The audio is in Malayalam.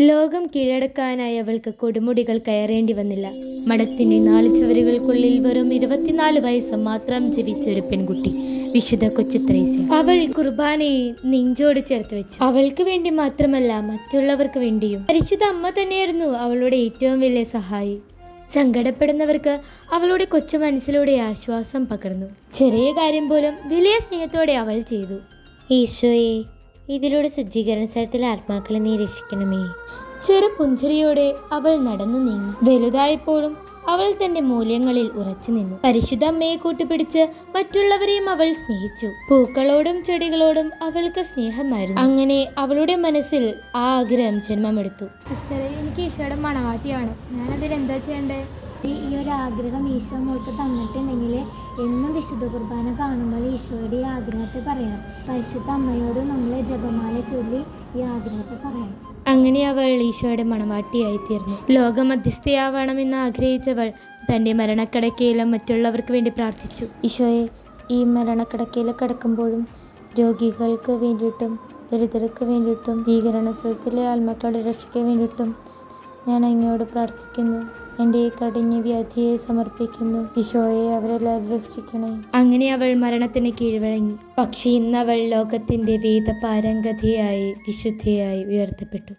ലോകം കീഴടക്കാനായി അവൾക്ക് കൊടുമുടികൾ കയറേണ്ടി വന്നില്ല. മഠത്തിന്റെ 4 ചുവരുകൾക്കുള്ളിൽ വെറും 24 വയസ്സ് മാത്രം ജീവിച്ച ഒരു പെൺകുട്ടി, വിശുദ്ധ കൊച്ചുത്രേസ്യ. അവൾ കുർബാനയെ നെഞ്ചോട് ചേർത്ത് വെച്ചു. അവൾക്ക് വേണ്ടി മാത്രമല്ല, മറ്റുള്ളവർക്ക് വേണ്ടിയും. പരിശുദ്ധ അമ്മ തന്നെയായിരുന്നു അവളുടെ ഏറ്റവും വലിയ സഹായി. സങ്കടപ്പെടുന്നവർക്ക് അവളുടെ കൊച്ചു മനസ്സിലൂടെ ആശ്വാസം പകർന്നു. ചെറിയ കാര്യം പോലും വലിയ സ്നേഹത്തോടെ അവൾ ചെയ്തു. ഈശോയെ, ഇതിലൂടെ ശുചീകരണ സ്ഥലത്തിലെ ആത്മാക്കളെ നീ രക്ഷിക്കണമേ. ചെറു പുഞ്ചിരിയോടെ അവൾ നടന്നു നീങ്ങി. വലുതായപ്പോഴും അവൾ തന്റെ മൂല്യങ്ങളിൽ ഉറച്ചു നിന്നു. പരിശുദ്ധ അമ്മയെ കൂട്ടുപിടിച്ച് മറ്റുള്ളവരെയും അവൾ സ്നേഹിച്ചു. പൂക്കളോടും ചെടികളോടും അവൾക്ക് സ്നേഹമായിരുന്നു. അങ്ങനെ അവളുടെ മനസ്സിൽ ആ ആഗ്രഹം ജന്മമെടുത്തു. സിസ്റ്ററെ, എനിക്ക് ഈശോയുടെ മണവാട്ടിയാണ്. ഞാനതിൽ എന്താ ചെയ്യണ്ടേ? ഈ ഒരു ആഗ്രഹം ഈശോ മോൾക്ക് തന്നിട്ടുണ്ടെങ്കിൽ എന്നും വിശുദ്ധ കുർബാന കാണുമ്പോൾ ഈശോയുടെ ഈ ആഗ്രഹത്തെ പറയണം. പരിശുദ്ധ അമ്മയോട് നമ്മൾ ജപമാല ചൊല്ലി ഈ ആഗ്രഹത്തെ പറയണം. അങ്ങനെ അവൾ ഈശോയുടെ മണവാട്ടിയായി തീർന്നു. ലോകമധ്യസ്ഥയാവണമെന്ന് ആഗ്രഹിച്ചവൾ തൻ്റെ മരണക്കിടക്കയിലും മറ്റുള്ളവർക്ക് വേണ്ടി പ്രാർത്ഥിച്ചു. ഈശോയെ, ഈ മരണക്കിടക്കയിൽ കിടക്കുമ്പോഴും രോഗികൾക്ക് വേണ്ടിയിട്ടും ദരിദ്രർക്ക് വേണ്ടിയിട്ടും ഭീകരണ സ്ഥലത്തിലെ ആത്മാക്കളുടെ രക്ഷയ്ക്ക് വേണ്ടിയിട്ടും ഞാൻ അങ്ങയോട് പ്രാർത്ഥിക്കുന്നു. എൻ്റെ ഈ കഠിന വ്യാധിയെ സമർപ്പിക്കുന്നു. ഈശോയെ, അവരെല്ലാവരും രക്ഷിക്കണേ. അങ്ങനെ അവൾ മരണത്തിന് കീഴ്വഴങ്ങി. പക്ഷേ ഇന്നവൾ ലോകത്തിൻ്റെ വേദപാരംഗതയായി വിശുദ്ധയായി ഉയർത്തപ്പെട്ടു.